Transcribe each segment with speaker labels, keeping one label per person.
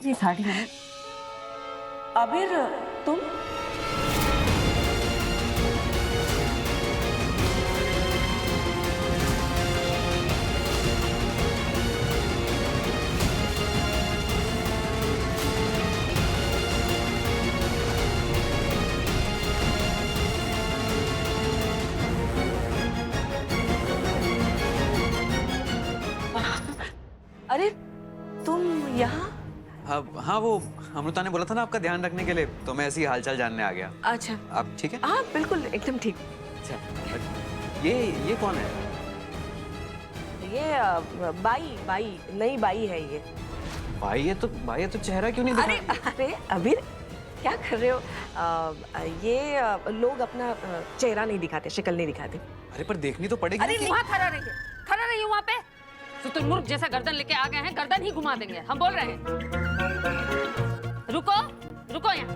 Speaker 1: ये साड़ी है।
Speaker 2: आबिर, तुम? अरे तुम यहाँ?
Speaker 3: हाँ, वो अमृता ने बोला था ना आपका ध्यान रखने के लिए, तो मैं ऐसे ही हालचाल जानने आ गया।
Speaker 2: अच्छा,
Speaker 3: आप ठीक है?
Speaker 2: हाँ बिल्कुल एकदम ठीक।
Speaker 3: अच्छा, ये कौन है?
Speaker 2: ये बाई नई बाई है ये।
Speaker 3: भाई ये तो चेहरा क्यों नहीं
Speaker 2: अरे
Speaker 3: दिखा?
Speaker 2: अरे अबीर, क्या कर रहे हो? ये लोग अपना चेहरा नहीं दिखाते, शक्ल नहीं दिखाते।
Speaker 3: अरे पर देखनी तो पड़ेगी।
Speaker 1: अरे वहाँ खड़ा रहिए वहाँ पे। शुतुरमुर्ग जैसा गर्दन लेके आ गए हैं, गर्दन ही घुमा देंगे। हम बोल रहे हैं, रुको यहाँ।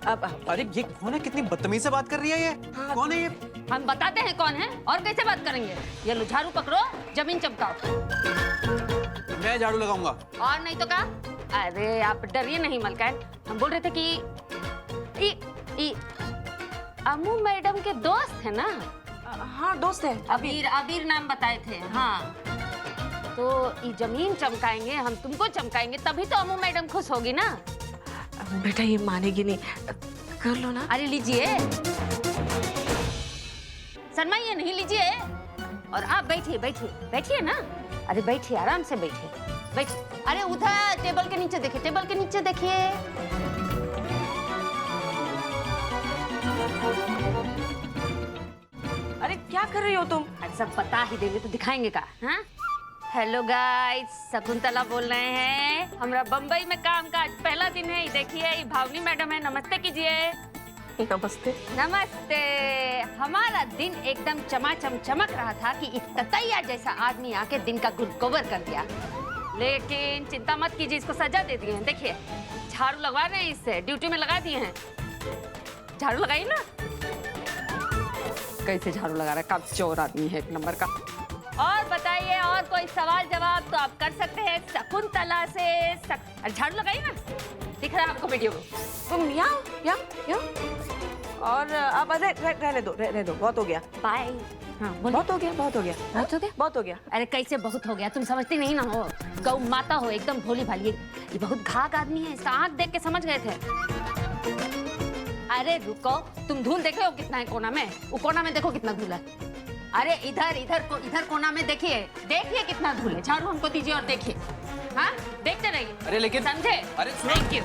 Speaker 2: अब
Speaker 3: अरे ये कौन है? कितनी बदतमीज से बात कर रही है ये।
Speaker 2: हाँ,
Speaker 3: कौन है ये?
Speaker 1: हम बताते हैं कौन है और कैसे बात करेंगे। ये लो झाड़ू पकड़ो, जमीन चमकाओ।
Speaker 3: मैं झाड़ू लगाऊंगा।
Speaker 1: और नहीं तो क्या? अरे आप डरिए नहीं मलकान। हम बोल रहे थे कि अम्मू मैडम के दोस्त है ना?
Speaker 2: हाँ दोस्त है।
Speaker 1: अबीर नाम बताए थे। हाँ तो ये जमीन चमकाएंगे, हम तुमको चमकाएंगे, तभी तो अम्मू मैडम खुश होगी ना।
Speaker 2: बेटा ये मानेगी नहीं, कर लो ना।
Speaker 1: अरे लीजिए, शर्माइए नहीं, लीजिए। और आप बैठिए ना। अरे बैठिए, आराम से बैठिए। अरे उधर टेबल के नीचे देखिए।
Speaker 2: अरे क्या कर रही हो तुम?
Speaker 1: अरे सब बता ही देंगे तो दिखाएंगे का? हाँ, हेलो गाइस, शकुंतला बोल रहे हैं। हमारा बम्बई में काम का आज पहला दिन है। देखिए ये भावनी मैडम है, नमस्ते कीजिए। नमस्ते। हमारा दिन एकदम चमाचम चमक रहा था कि एक ततैया जैसा आदमी आके दिन का गुड कवर कर दिया। लेकिन चिंता मत कीजिए, इसको सजा दे दिए हैं। देखिए झाड़ू लगवा रहे हैं, इससे ड्यूटी में लगा दिए हैं। झाड़ू लगाइए ना। कैसे झाड़ू लगा रहा है, काम चोर आदमी है एक नंबर का। और बताइए, और कोई सवाल जवाब तो आप कर सकते हैं शकुंतला से। अरे झाड़ू लगाइए ना, दिख रहा है आपको वीडियो में।
Speaker 2: तुम यहाँ और अब रहने दो, बहुत हो गया।
Speaker 1: बाय। हाँ
Speaker 2: बहुत हो गया।
Speaker 1: अरे कैसे बहुत हो गया, तुम समझती नहीं ना हो। गौ माता हो, एकदम भोली भाली। ये बहुत घाघ आदमी है, इसका आँख देख के समझ गए थे। अरे रुको, तुम धूल देख रहे हो कितना है कोना में? वो कोना में देखो कितना धूल है। अरे इधर कोना में देखिए कितना धूल है। झाड़ू हमको दीजिए और देखिए। हाँ देखते रहिए।
Speaker 3: अरे लेकिन
Speaker 1: समझे?
Speaker 3: अरे
Speaker 1: थैंक यू।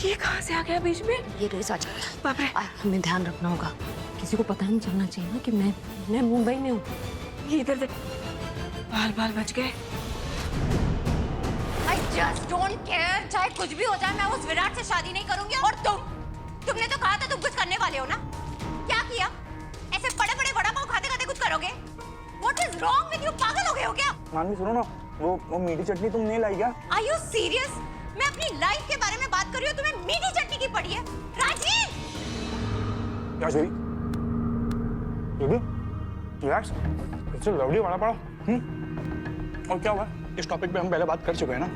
Speaker 2: ये कहाँ से आ गया बीच में?
Speaker 1: ये रोज आ जाएगा।
Speaker 2: बाप रे।
Speaker 1: हमें ध्यान रखना होगा, किसी को पता नहीं चलना चाहिए ना कि मैं मुंबई में हूँ।
Speaker 2: ये इधर देख, बाल बच गए।
Speaker 4: I just don't care, चाहे कुछ भी हो जाए, मैं उस विराट से शादी नहीं करूंगी। और तुमने तो कहा था तुम कुछ करने वाले हो ना? क्या किया? ऐसे बड़े वड़ा पाव खाते खाते कुछ करोगे? What is wrong with you? पागल हो गए हो क्या?
Speaker 5: नानी सुनो ना, वो मीठी चटनी तुम नहीं लाई क्या?
Speaker 4: Are you serious? मैं अपनी लाइफ के बारे में बात कर रही हूँ, तुम्हें मीठी चटनी की पड़ी है? राजीव!
Speaker 5: क्या सही? रिलैक्स, इससे लवली वाला पड़ा। और क्या हुआ? इस टॉपिक पे हम पहले बात कर चुके हैं ना।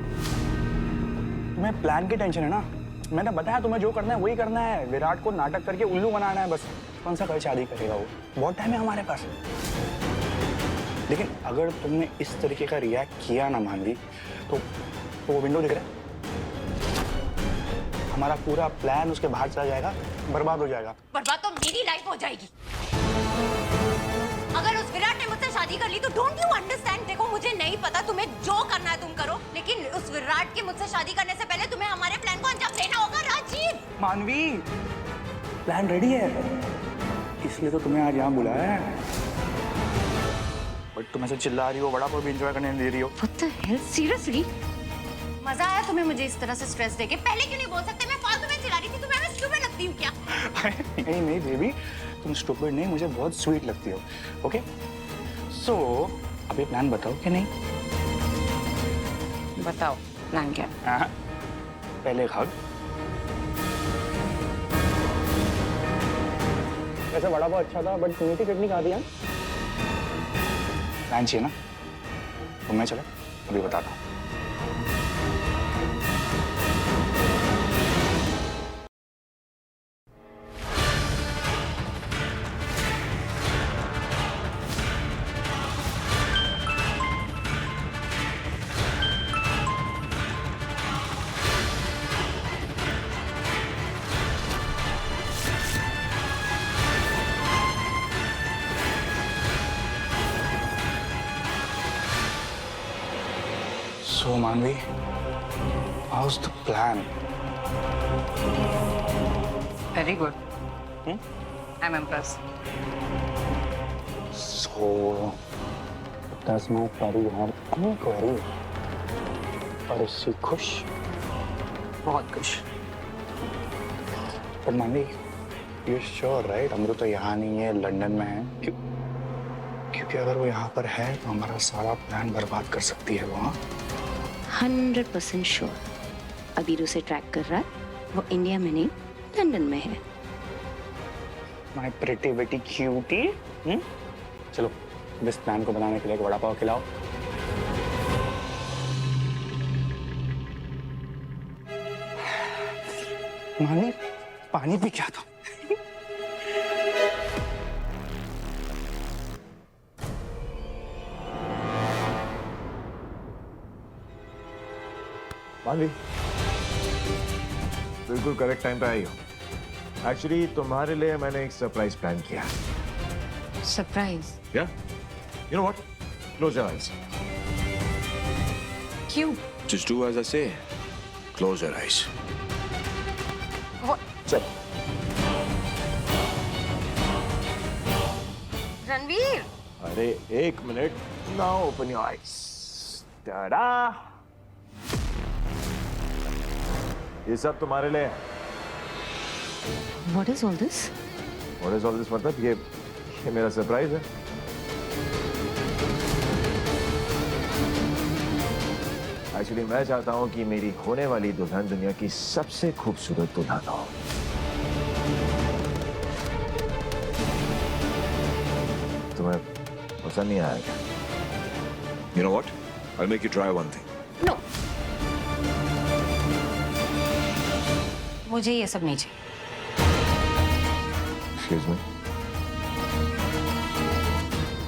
Speaker 5: तुम्हें प्लान की टेंशन है ना? मैंने बताया तुम्हें जो करना है वही करना है। विराट को नाटक करके उल्लू बनाना है बस। कौन सा कल शादी करेगा वो? बहुत टाइम है हमारे पास। लेकिन अगर तुमने इस तरीके का रिएक्ट किया ना मानवी, तो वो विंडो दिख रहा है, हमारा पूरा प्लान उसके बाहर चला जाएगा, बर्बाद हो जाएगा।
Speaker 4: बर्बाद तो मेरी लाइफ हो जाएगी। अगर उस विराट ने मुझसे शादी कर ली तो डोंट यू अंडरस्टैंड? देखो मुझे नहीं पता, तुम्हें जो करना है तुम करो, लेकिन उस विराट के मुझसे शादी करने से पहले तुम्हें हमारे प्लान को अंजाम देना होगा। राजीव!
Speaker 5: मानवी, प्लान रेडी है, इसलिए तो तुम्हें आज यहाँ बुलाया है। बट तुम ऐसे चिल्ला रही हो, बड़ा पाव भी एंजॉय करने नहीं दे रही हो।
Speaker 1: What the hell? Seriously?
Speaker 4: मजा आया तुम्हें मुझे इस तरह से स्ट्रेस देके? पहले क्यों नहीं बोल सकते? मैं फालतू में चिल्ला रही थी, तुम्हें मैं स्टूपिड लगती हूँ क्या?
Speaker 5: नहीं बेबी, तुम स्टूपिड नहीं, मुझे बहुत स्वीट लगती हो। ओके, सो अब ये प्लान बताओ कि नहीं?
Speaker 2: बताओ प्लान क्या?
Speaker 5: हाँ, पहले खाओ। वैसे वड़ा पाव अच्छा था, बट मीठी चटनी खा दिया। प्लान चाहिए ना? तो मैं चले, अभी बताता हूँ। So, Manvi, how's the plan?
Speaker 2: Very good. I'm impressed.
Speaker 5: So, does my परिवार inquiry? और इससे खुश?
Speaker 2: बहुत खुश।
Speaker 5: पर मानवी, you sure right? अमृत तो यहाँ नहीं है, लंदन में है। क्योंकि अगर वो यहाँ पर है तो हमारा सारा प्लान बर्बाद कर सकती है वो। हाँ?
Speaker 6: 100% श्योर। अबीर उसे ट्रैक कर रहा है, वो इंडिया में नहीं लंदन में है।
Speaker 5: My pretty bitty cutie. चलो इस प्लान को बनाने के लिए एक वड़ा पाव खिलाओ। मानी पानी पी क्या था?
Speaker 7: मानवी, बिल्कुल करेक्ट टाइम पे आई हो। एक्चुअली तुम्हारे लिए मैंने एक सरप्राइज प्लान किया।
Speaker 6: सरप्राइज?
Speaker 7: या? You know what? Close your eyes.
Speaker 6: क्यों?
Speaker 7: Just do as I say. Close your eyes. चल।
Speaker 6: रणवीर!
Speaker 7: अरे एक minute. Now open your eyes. Ta-da! ये सब तुम्हारे लिए है।
Speaker 6: What is all this?
Speaker 7: What is all this मतलब ये मेरा सरप्राइज है। एक्चुअली मैं चाहता हूँ कि मेरी होने वाली दुल्हन दुनिया की सबसे खूबसूरत दुल्हन हो। तुम्हें पसंद नहीं आया क्या? You know what? I'll make you try one thing.
Speaker 6: No. मुझे ये सब नहीं चाहिए।
Speaker 7: Excuse me.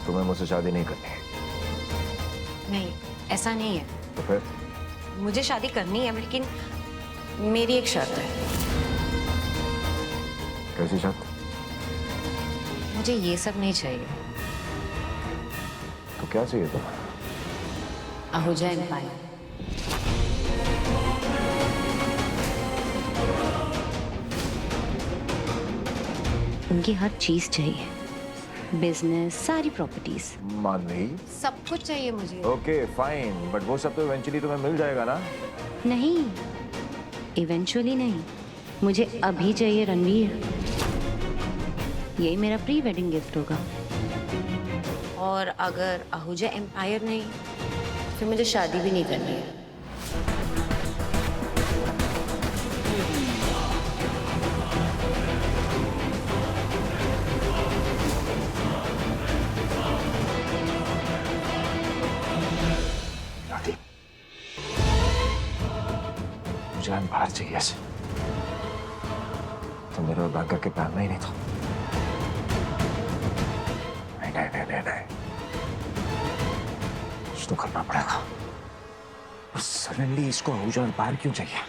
Speaker 7: तुम्हें मुझसे शादी नहीं करनी है।
Speaker 6: नहीं, ऐसा नहीं है।
Speaker 7: तो फिर?
Speaker 6: मुझे शादी करनी है, लेकिन मेरी एक शर्त है।
Speaker 7: कैसी शर्त?
Speaker 6: मुझे ये सब नहीं चाहिए।
Speaker 7: तो क्या चाहिए तुम्हें?
Speaker 6: आहूजा एम्पायर। उनकी हर चीज चाहिए, बिजनेस, सारी प्रॉपर्टीज,
Speaker 7: मानवी।
Speaker 6: सब कुछ चाहिए मुझे।
Speaker 7: ओके फाइन, बट वो सब तो इवेंचुअली तुम्हें मिल जाएगा ना?
Speaker 6: नहीं, इवेंचुअली नहीं, मुझे अभी चाहिए रणवीर। यही मेरा प्री वेडिंग गिफ्ट होगा। और अगर आहूजा एम्पायर नहीं, फिर मुझे शादी भी नहीं करनी है।
Speaker 7: जान बाहर चाहिए ऐसे तो मेरे और बैंकर के प्लान में ही नहीं था। नहीं नहीं नहीं नहीं नहीं, कुछ तो करना पड़ेगा। और सडनली इसको आहूजा एम्पायर क्यों चाहिए?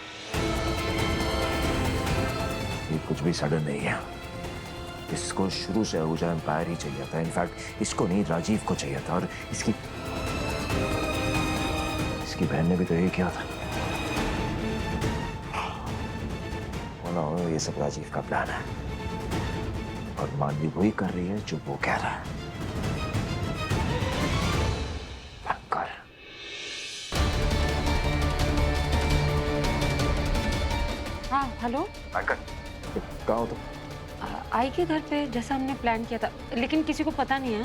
Speaker 7: ये कुछ भी सडन नहीं है। इसको शुरू से आहूजा एम्पायर ही चाहिए था। इनफैक्ट इसको नहीं, राजीव को चाहिए था। और इसकी बहन ने भी तो यही किया था। ये सब राजीव का प्लान है और मानवी वही कर रही है जो वो कह रहा है। बैंकर।
Speaker 1: हाँ हेलो।
Speaker 7: बैंकर, कहाँ हो तुम?
Speaker 1: आई के घर पे, जैसा हमने प्लान किया था, लेकिन किसी को पता नहीं है।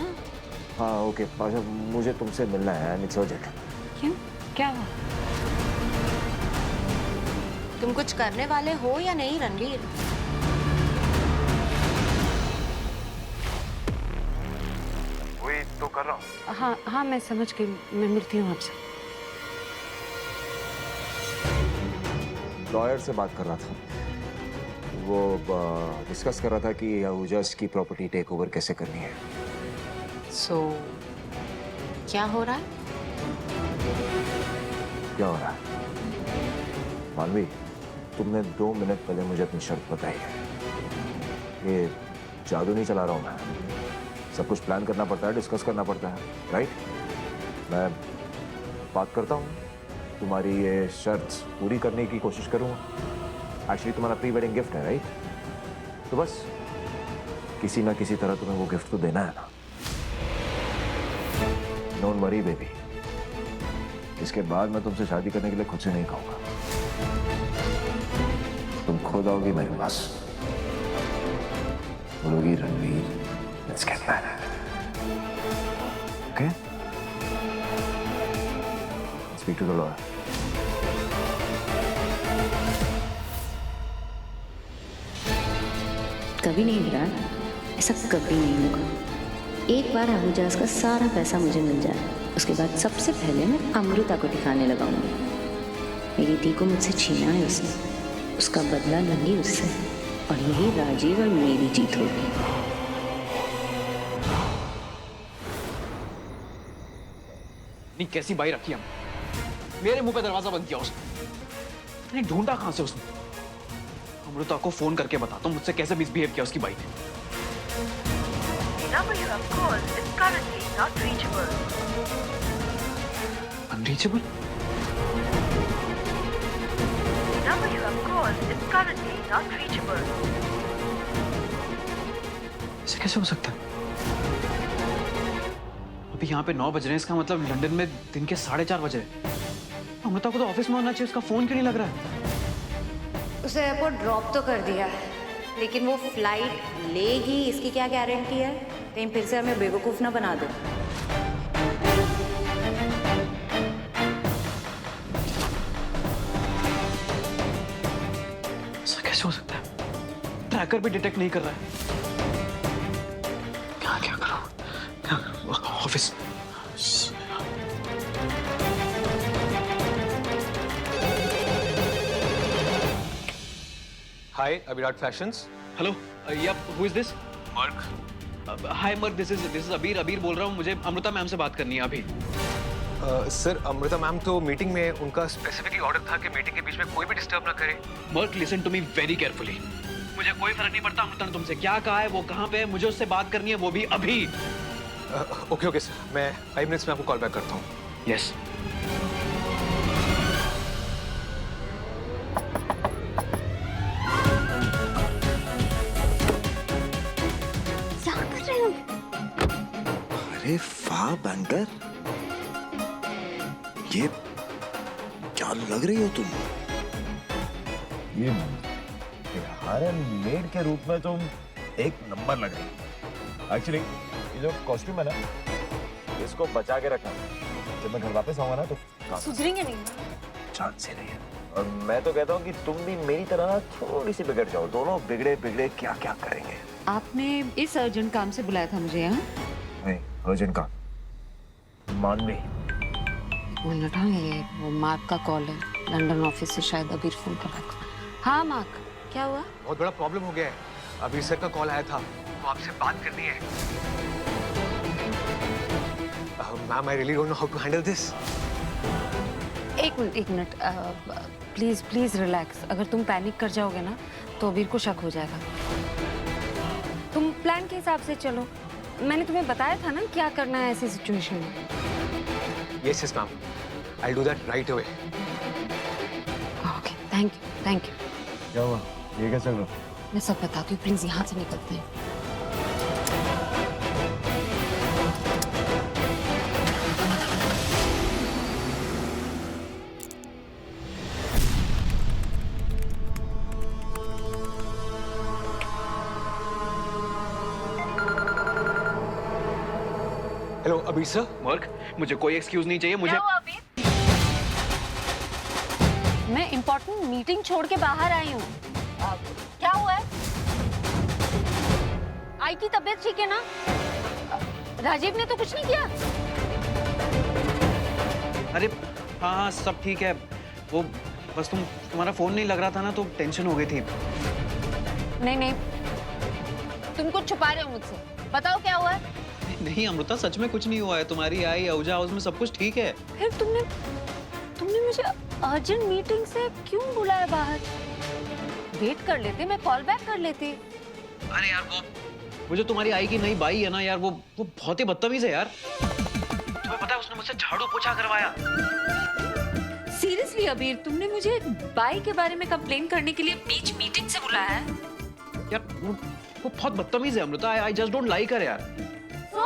Speaker 7: हाँ ओके, अच्छा मुझे तुमसे मिलना है। It's urgent.
Speaker 1: क्यों, क्या हुआ?
Speaker 6: तुम कुछ करने वाले हो या नहीं रणवीर?
Speaker 7: वही तो कर रहा हूँ।
Speaker 1: हाँ हाँ, मैं समझ गई, मैं मिलती हूँ आपसे।
Speaker 7: लॉयर से बात कर रहा था, वो डिस्कस कर रहा था कि आहूजास की प्रॉपर्टी टेक ओवर कैसे करनी है।
Speaker 6: सो क्या हो रहा है?
Speaker 7: क्या हो रहा है? मानवी, तुमने 2 मिनट पहले मुझे अपनी शर्त बताई है। ये जादू नहीं चला रहा हूँ मैं, सब कुछ प्लान करना पड़ता है, डिस्कस करना पड़ता है, राइट? मैं बात करता हूँ, तुम्हारी ये शर्त पूरी करने की कोशिश करूँगा। एक्चुअली तुम्हारा प्री वेडिंग गिफ्ट है, राइट? तो बस किसी ना किसी तरह तुम्हें वो गिफ्ट तो देना है ना। डोंट वरी बेबी, इसके बाद मैं तुमसे शादी करने के लिए खुद से नहीं कहूंगा, तुम खुद आओगी मेरे पास, बोलोगी Ranveer, let's get married, okay? Speak to the lawyer.
Speaker 6: कभी नहीं विराट, ऐसा कभी नहीं होगा। एक बार आहूजास का सारा पैसा मुझे मिल जाए, उसके बाद सबसे पहले मैं अमृता को ठिकाने लगाऊंगी। मेरी धी को मुझसे छीना है उसने, उसका बदला लूंगी उससे, और यही राजीव और मेरी जीत होगी।
Speaker 3: नहीं, कैसी बाई रखी हम, मेरे मुंह पे दरवाजा बंद किया उसने। नहीं, ढूंढा कहां से उसने? अमृता को फोन करके बताता हूँ मुझसे कैसे मिसबिहेव किया उसकी बाई ने। अनरीचेबल? ऐसे कैसे हो सकता है? अभी यहाँ पे 9 बज रहे हैं, इसका मतलब लंदन में दिन के 4:30 बजे हैं। अमृता को तो ऑफिस में होना चाहिए, उसका फोन क्यों नहीं लग रहा है?
Speaker 6: उसे एयरपोर्ट ड्रॉप तो कर दिया है, लेकिन वो फ्लाइट लेगी इसकी क्या गारंटी है? कहीं फिर से हमें बेवकूफ ना बना दे।
Speaker 3: ऐसा कैसे हो सकता है? ट्रैकर भी डिटेक्ट नहीं कर रहा है। क्या क्या करूं? Office.
Speaker 8: Hi, Abhirat Fashions.
Speaker 3: Hello, yep, who is this?
Speaker 8: Mark.
Speaker 3: Hi Mark, this is Abir बोल रहा हूँ। मुझे अमृता मैम से बात करनी है अभी।
Speaker 8: सर, अमृता मैम तो मीटिंग में, उनका स्पेसिफिकली ऑर्डर था कि मीटिंग के बीच में कोई भी डिस्टर्ब ना करे।
Speaker 3: Mark, listen to me very carefully. मुझे कोई फर्क नहीं पड़ता अमृता ने तुमसे क्या कहा है, वो कहाँ पे है, मुझे उससे बात करनी है, वो भी अभी।
Speaker 8: ओके सर, मैं 5 मिनट्स में आपको कॉल बैक करता हूँ।
Speaker 3: यस।
Speaker 7: अरे वाह बैंकर, ये क्या लग रही हो तुम? ये हमारे मेड के रूप में तुम एक नंबर लग रही हो। एक्चुअली ये जो कॉस्ट्यूम है ना, इसको बचा के रखना, जब मैं घर वापस आऊंगा ना तो
Speaker 4: सुधरेंगे नहीं।
Speaker 7: चांस ही नहीं है। और मैं तो कहता हूँ कि तुम भी मेरी तरह ना थोड़ी सी बिगड़ जाओ, दोनों बिगड़े बिगड़े क्या क्या करेंगे।
Speaker 1: आपने इस अर्जेंट काम से बुलाया था मुझे यहाँ?
Speaker 7: नहीं, अर्जेंट का मानवी।
Speaker 1: मिनट, हाँ, ये वो मार्क का कॉल है, लंदन ऑफिस से शायद अबीर फोन कर रहा था। हाँ मार्क, क्या हुआ?
Speaker 8: बहुत बड़ा प्रॉब्लम हो गया है। अभी सर का कॉल आया था, वो आपसे बात करनी है। Ma'am, I really don't know how to handle this.
Speaker 1: एक मिनट, प्लीज रिलैक्स। अगर तुम पैनिक कर जाओगे ना तो अबीर को शक हो जाएगा। तुम प्लान के हिसाब से चलो। मैंने तुम्हें बताया था ना क्या करना है ऐसी सिचुएशन में।
Speaker 8: Yes ma'am, I do that right away.
Speaker 1: Okay, thank you.
Speaker 7: क्या हुआ? ये क्या चल रहा?
Speaker 1: मैं सब बताती हूँ, प्लीज यहाँ से निकलते हैं।
Speaker 8: हेलो अबीर सर।
Speaker 3: मर्क, मुझे कोई एक्सक्यूज नहीं चाहिए। मुझे
Speaker 1: मैं इम्पोर्टेंट मीटिंग छोड़ के बाहर आई हूँ। क्या हुआ है? आई की तबीयत ठीक है ना? राजीव ने तो कुछ नहीं किया।
Speaker 3: अरे हाँ हाँ सब ठीक है, वो बस तुम्हारा फोन नहीं लग रहा था ना तो टेंशन हो गई थी।
Speaker 1: नहीं नहीं, तुम कुछ छुपा रहे हो मुझसे, बताओ क्या हुआ है।
Speaker 3: नहीं अमृता, सच में कुछ नहीं हुआ है। तुम्हारी आई अहुजा हाउस में सब कुछ ठीक है।
Speaker 1: फिर तुमने मुझे अर्जेंट मीटिंग से क्यों बुलाया बाहर? वेट कर लेते, मैं कॉल बैक कर लेती।
Speaker 3: अरे यार वो जो तुम्हारी आई की नई बाई है ना यार, वो बहुत ही बदतमीज है यार। तुम्हें पता है उसने मुझसे झाड़ू पोछा करवाया।
Speaker 1: सीरियसली अबीर, तुमने मुझे बाई के बारे में कंप्लेन करने के लिए बीच मीटिंग से बुलाया है?
Speaker 3: यार वो बहुत बदतमीज है Amrita. I just don't like her यार।
Speaker 1: So,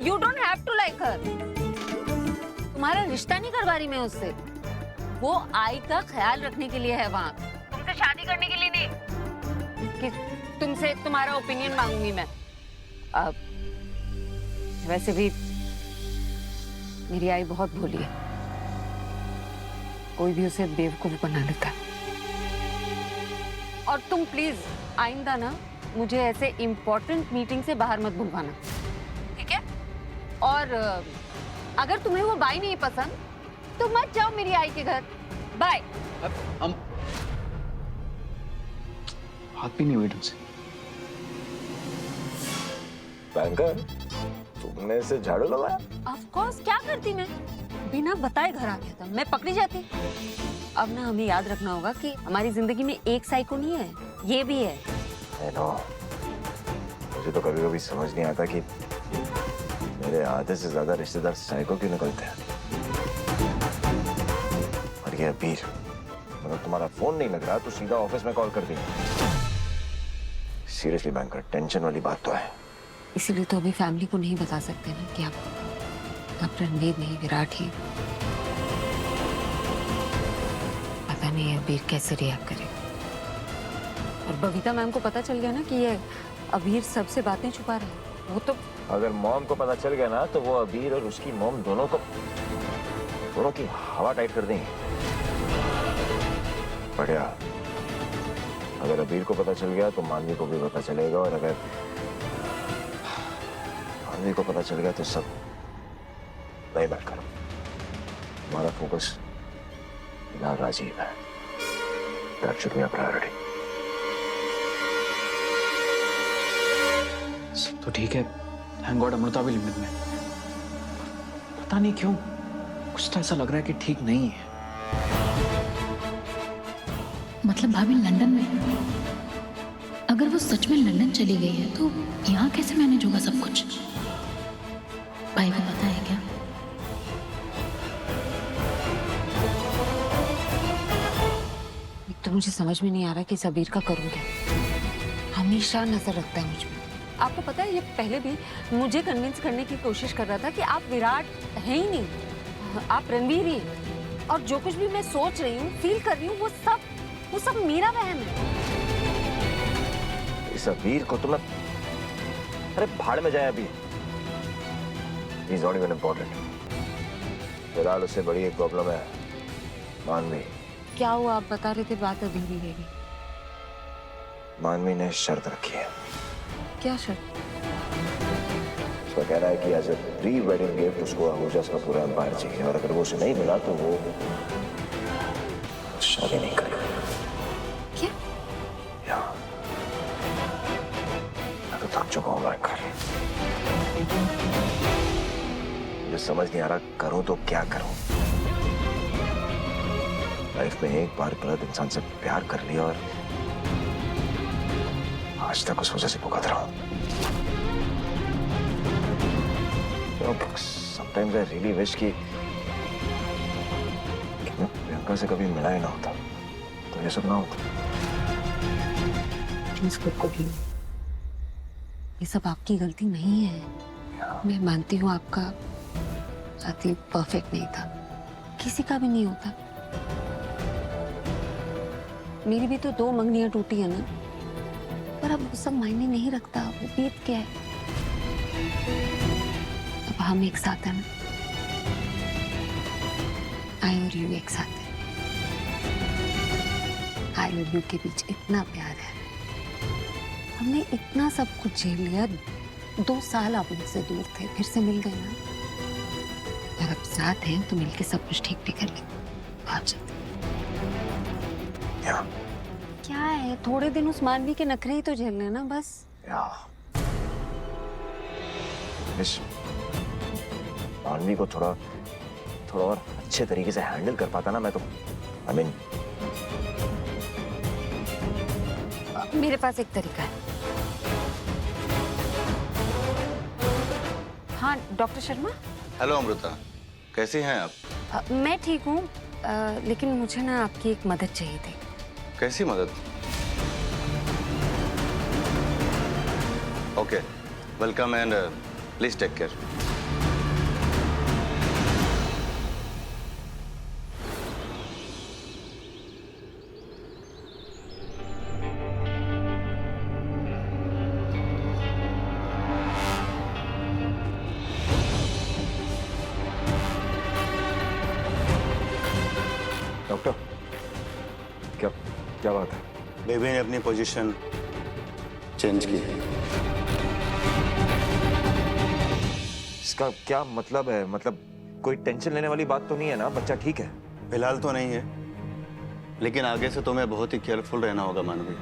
Speaker 1: you don't have to like her. तुम्हारा रिश्ता नहीं करवा रही मैं उससे। वो आई का ख्याल रखने के लिए है वहाँ, तुमसे शादी करने के लिए नहीं कि तुमसे तुम्हारा ओपिनियन मांगूंगी मैं। अब वैसे भी मेरी आई बहुत भोली है, कोई भी उसे बेवकूफ बना लेता। और तुम प्लीज आइंदा ना मुझे ऐसे इम्पोर्टेंट मीटिंग से बाहर मत बुलवाना, ठीक है? और अगर तुम्हें वो बाई नहीं पसंद तो मत जाओ मेरी आई के घर। बाय।
Speaker 3: हाथ भी नहीं हुई तुमसे।
Speaker 7: बैंकर, तुमने इसे झाड़ू लगाया?
Speaker 1: ऑफ कोर्स, क्या करती मैं? बिना बताए घर आ गया था, मैं पकड़ी जाती। अब ना हमें याद रखना होगा कि हमारी जिंदगी में एक साइको नहीं है, ये भी है।
Speaker 7: I know. मुझे तो कभी कभी समझ नहीं आता कि मेरे आधे से ज्यादा रिश्तेदार साइको क्यों निकलते हैं। और ये अबीर, अगर तुम्हारा फोन नहीं लग रहा तो सीधा ऑफिस में कॉल कर दी। सीरियसली बैंकर, टेंशन वाली बात तो है।
Speaker 1: इसीलिए तो अभी फैमिली को नहीं बता सकते ना कि आप रणवीर नहीं, विराट ही। पता नहीं अबीर कैसे रिएक्ट करे। और बबीता मैम को पता चल गया ना कि ये अबीर सबसे बातें छुपा रहा है, वो तो।
Speaker 7: अगर मॉम को पता चल गया ना तो वो अबीर और उसकी मॉम दोनों की हवा टाइट कर देंगे। बढ़िया। अगर अबीर को पता चल गया तो मानवी को भी पता चलेगा, और अगर मानवी को पता चल गया तो सब नहीं बैठकर। हमारा फोकस फिलहाल राजीव है। That should be a priority.
Speaker 3: सब तो ठीक है, थैंक गॉड अमृता भी लिमिट में। पता नहीं क्यों कुछ तो ऐसा लग रहा है कि ठीक नहीं है।
Speaker 9: मतलब भाभी लंदन में? अगर वो सच में लंदन चली गई है तो यहाँ कैसे मैनेज होगा सब कुछ? भाई को पता है क्या?
Speaker 1: तो मुझे समझ में नहीं आ रहा कि सबीर का करूँ क्या। हमेशा नजर रखता है मुझ में। आपको पता है ये पहले भी मुझे कन्विंस करने की कोशिश कर रहा था कि आप विराट हैं ही नहीं, आप रणवीर ही हैं। और जो कुछ भी मैं सोच रही हूँ, फील कर रही हूँ, वो सब मेरा वहम है।
Speaker 7: इस अबीर को तो मैं, अरे भाड़ में जाए अभी। He's not even important. फिलहाल उससे बड़ी एक प्रॉब्लम है, मानवी।
Speaker 1: क्या हुआ? आप बता रहे थे बात अभी भी गई।
Speaker 7: मानवी ने शर्त रखी है।
Speaker 1: क्या शर्त?
Speaker 7: उसका कह रहा है कि as a pre wedding gift उसको अहुजा का पूरा एम्पायर चाहिए, और अगर वो उसे नहीं मिला तो वो शादी नहीं करेगा।
Speaker 1: क्या?
Speaker 7: या मैं तो थक चुका हूँ बैंकर। मुझे समझ नहीं आ रहा करूं तो क्या करूं। लाइफ में एक बार गलत इंसान से प्यार कर लिया और आज तक उस वजह से भुगत रहा हूं। Sometimes I really wish कि मैं प्रियंका से कभी मिला ही ना होता तो ये सब ना होता।
Speaker 1: खुद को भी, ये सब आपकी गलती नहीं है। मैं मानती हूँ आपका साथी परफेक्ट नहीं था, किसी का भी नहीं होता। मेरी भी तो 2 मंगनियां टूटी है ना, पर अब वो सब मायने नहीं रखता, वो बीत गया है। अब हम एक साथ हैं ना, आई और यू एक साथ हैं। आई और यू के बीच इतना प्यार है, हमने इतना सब कुछ झेल लिया, 2 साल आप मुझसे दूर थे, फिर से मिल गए ना। और अब साथ हैं तो मिलके सब कुछ ठीक भी कर लेंगे। आप चलते। क्या है, थोड़े दिन उस मानवी के नखरे ही तो झेल लेना बस।
Speaker 7: मिस मानवी को थोड़ा और अच्छे तरीके से हैंडल कर पाता ना मैं तो, आई मीन
Speaker 1: मेरे पास एक तरीका है। हाँ डॉक्टर शर्मा।
Speaker 10: हेलो अमृता, कैसी हैं आप?
Speaker 1: मैं ठीक हूँ, लेकिन मुझे ना आपकी एक मदद चाहिए थी।
Speaker 10: कैसी मदद? Okay, welcome and please take care.
Speaker 7: Doctor क्या बात है?
Speaker 10: बेबी ने अपनी पोजीशन चेंज की है।
Speaker 7: इसका क्या मतलब है? मतलब कोई टेंशन लेने वाली बात तो नहीं है ना? बच्चा ठीक है?
Speaker 10: फिलहाल तो नहीं है, लेकिन आगे से तुम्हें बहुत ही केयरफुल रहना होगा मानवी।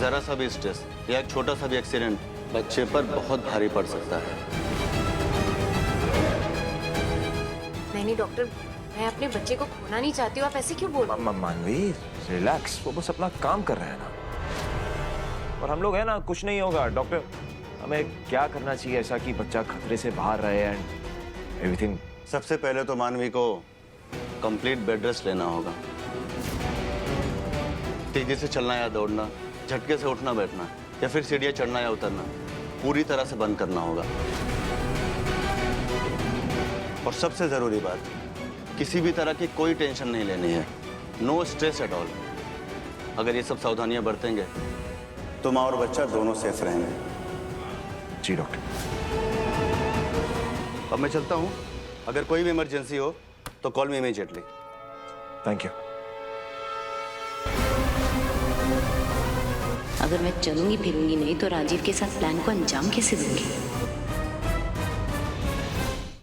Speaker 10: जरा सा भी स्ट्रेस या एक छोटा सा भी एक्सीडेंट बच्चे पर बहुत भारी पड़ सकता है।
Speaker 6: नहीं डॉक्टर, मैं अपने बच्चे को खोना नहीं चाहती हूँ, आप ऐसे क्यों बोल रहे हैं?
Speaker 7: मानवी रिलैक्स, वो बस अपना काम कर रहे हैं ना, और हम लोग हैं ना, कुछ नहीं होगा। डॉक्टर, हमें क्या करना चाहिए ऐसा कि बच्चा खतरे से बाहर रहे एंड एवरीथिंग?
Speaker 10: सबसे पहले तो मानवी को कंप्लीट बेड रेस्ट लेना होगा। तेजी से चलना या दौड़ना, झटके से उठना बैठना या फिर सीढ़ियाँ चढ़ना या उतरना पूरी तरह से बंद करना होगा। और सबसे जरूरी बात, किसी भी तरह की कोई टेंशन नहीं लेनी है, नो स्ट्रेस एट ऑल। अगर ये सब सावधानियां बरतेंगे तो माँ और बच्चा दोनों सेफ रहेंगे।
Speaker 7: जी डॉक्टर।
Speaker 10: अब मैं चलता हूँ, अगर कोई भी इमरजेंसी हो तो call me immediately.
Speaker 7: Thank you.
Speaker 6: अगर मैं चलूंगी फिरूंगी नहीं तो राजीव के साथ प्लान को अंजाम कैसे दूंगी?